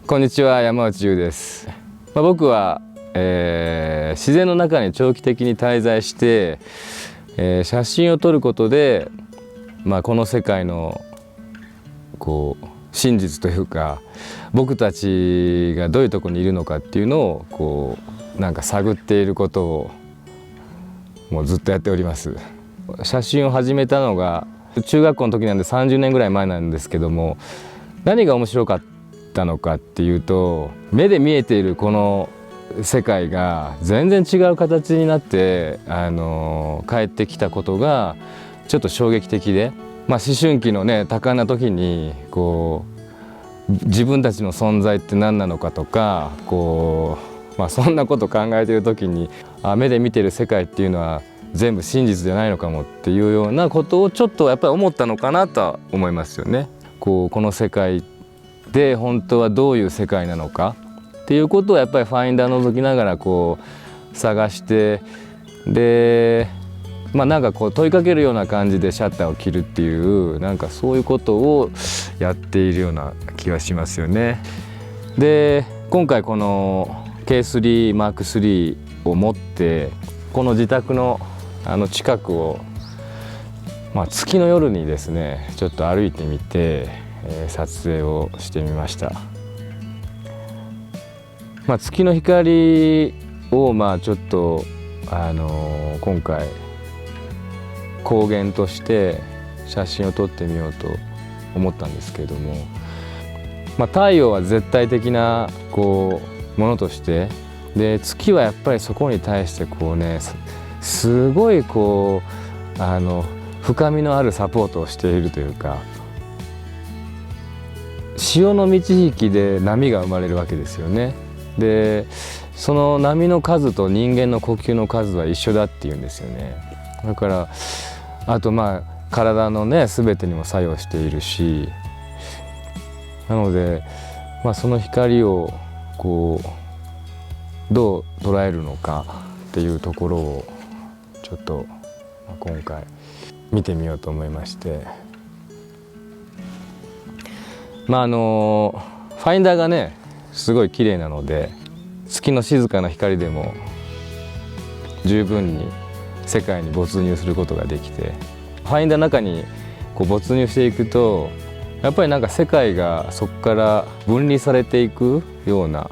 こんにちは、山内優です。僕は、自然の中に長期的に滞在して、写真を撮ることで、この世界の真実というか、僕たちがどういうところにいるのかっていうのを探っていることをもうずっとやっております。写真を始めたのが中学校の時なんで30年ぐらい前なんですけども、何が面白かったのかっていうと、目で見えているこの世界が全然違う形になって帰ってきたことがちょっと衝撃的で、思春期のね多感な時に自分たちの存在って何なのかとかそんなこと考えている時に目で見ている世界っていうのは全部真実じゃないのかもっていうようなことをちょっとやっぱり思ったのかなとは思いますよね。この世界で本当はどういう世界なのかっていうことをやっぱりファインダー覗きながら探して、で問いかけるような感じでシャッターを切るっていうそういうことをやっているような気がしますよね。で今回この K3 M3 を持ってこの自宅の近くを、月の夜にですねちょっと歩いてみて、撮影をしてみました。月の光をちょっと今回光源として写真を撮ってみようと思ったんですけれども、太陽は絶対的なものとして、で月はやっぱりそこに対してすごい深みのあるサポートをしているというか、潮の満ち引きで波が生まれるわけですよね。でその波の数と人間の呼吸の数は一緒だっていうんですよね。だからあと体のね全てにも作用しているし、なのでその光をどう捉えるのかっていうところをちょっと今回見てみようと思いまして、ファインダーがねすごい綺麗なので、月の静かな光でも十分に世界に没入することができて、ファインダーの中に没入していくとやっぱり世界がそこから分離されていくような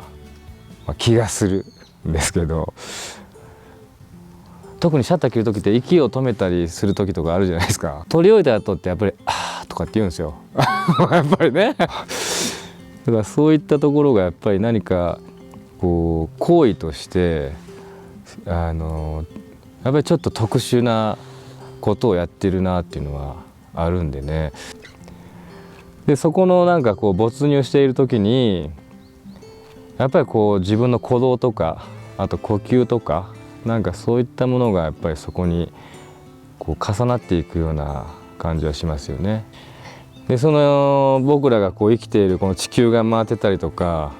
気がするんですけど、特にシャッター切る時って息を止めたりする時とかあるじゃないですか。撮り終えた後ってやっぱり「あー」とかって言うんですよやっぱりねだからそういったところがやっぱり何か行為としてやっぱりちょっと特殊なことをやってるなっていうのはあるんでね。でそこの没入している時にやっぱり自分の鼓動とか、あと呼吸とかそういったものがやっぱりそこに重なっていくような感じはしますよね。でその僕らが生きているこの地球が回ってたりとか、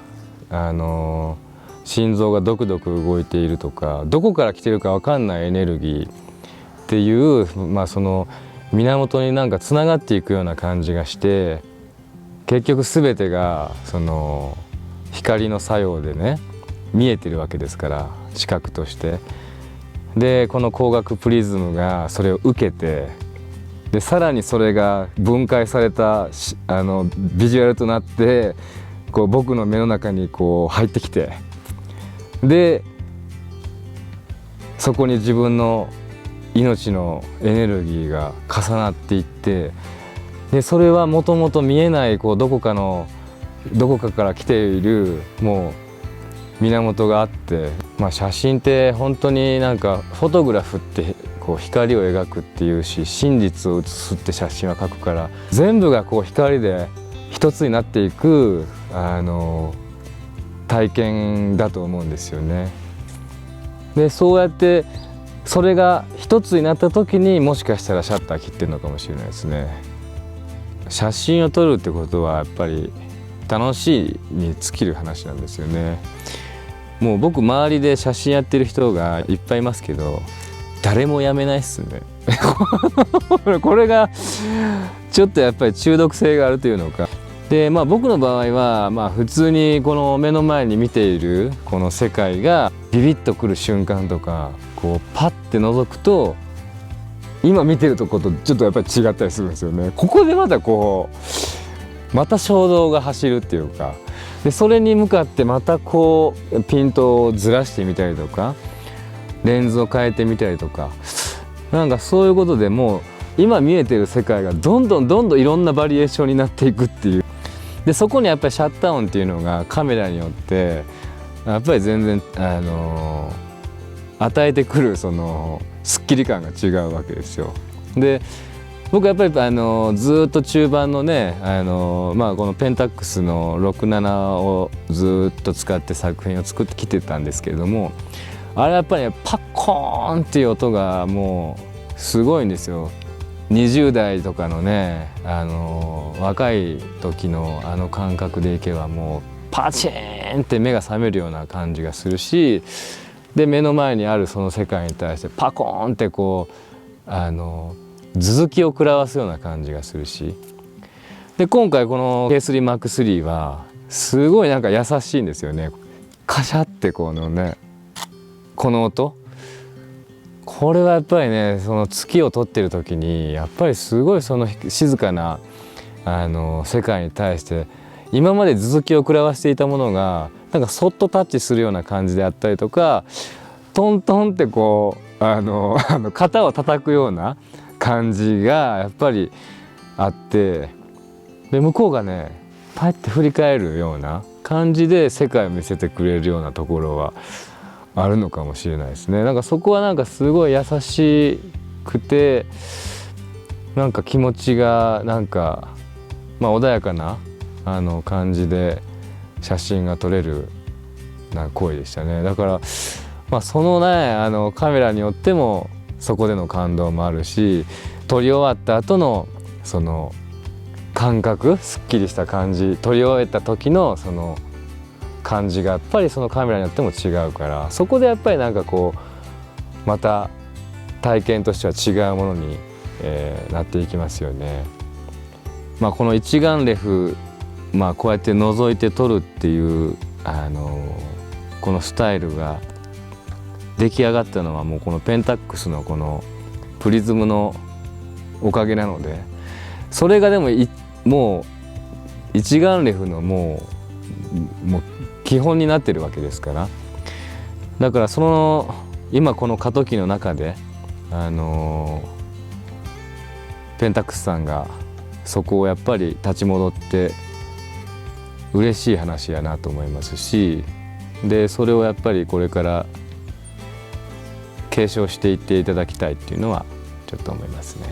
心臓がドクドク動いているとか、どこから来てるか分かんないエネルギーっていう、その源につながっていくような感じがして、結局全てがその光の作用でね見えてるわけですから、視覚として。でこの光学プリズムがそれを受けて、でさらにそれが分解されたビジュアルとなって僕の目の中に入ってきて、でそこに自分の命のエネルギーが重なっていって、でそれはもともと見えないどこかから来ているもう源があって、写真って本当にフォトグラフって光を描くっていうし、真実を写すって写真は描くから、全部が光で一つになっていく体験だと思うんですよね。でそうやってそれが一つになった時にもしかしたらシャッター切ってるのかもしれないですね。写真を撮るってことはやっぱり楽しいに尽きる話なんですよね。もう僕周りで写真やってる人がいっぱいいますけど、誰もやめないっすねこれがちょっとやっぱり中毒性があるというのか、で僕の場合は普通にこの目の前に見ているこの世界がビビッとくる瞬間とかこうパッて覗くと今見てるとことちょっとやっぱり違ったりするんですよね。ここでまたこうまた衝動が走るっていうか、でそれに向かってまたこうピントをずらしてみたりとかレンズを変えてみたりとか、なんかそういうことでもう今見えてる世界がどんどんいろんなバリエーションになっていくっていう。でそこにやっぱりシャッター音っていうのがカメラによってやっぱり全然与えてくるそのスッキリ感が違うわけですよ。で僕はやっぱりずっと中盤のねこのペンタックスの67をずっと使って作品を作ってきてたんですけれども、あれやっぱり、ね、パッコーンっていう音がもうすごいんですよ。20代とかのね若い時の感覚でいけばもうパチーンって目が覚めるような感じがするし、で目の前にあるその世界に対してパコーンってこう頭突きを食らわすような感じがするし、で今回この K3M3 はすごいなんか優しいんですよね。カシャってこのねこの音、これはやっぱりねその月を撮ってる時にやっぱりすごいその静かな世界に対して今まで頭突きを食らわしていたものがなんかそっとタッチするような感じであったりとか、トントンってこう肩を叩くような感じがやっぱりあって、で向こうがねパッて振り返るような感じで世界を見せてくれるようなところはあるのかもしれないですね。なんかそこはなんかすごい優しくてなんか気持ちがなんか穏やかな感じで写真が撮れる行為でしたね。だからそのねカメラによってもそこでの感動もあるし、撮り終わった後のその感覚、すっきりした感じ、撮り終えた時のその感じがやっぱりそのカメラによっても違うから、そこでやっぱりなんかこうまた体験としては違うものに、なっていきますよね。この一眼レフ、こうやって覗いて撮るっていうこのスタイルが出来上がったのはもうこのペンタックスのこのプリズムのおかげなので、それがでももう一眼レフのもう基本になってるわけですから、だからその今この過渡期の中でペンタックスさんがそこをやっぱり立ち戻って嬉しい話やなと思いますし、でそれをやっぱりこれから継承していっていただきたいっていうのはちょっと思いますね。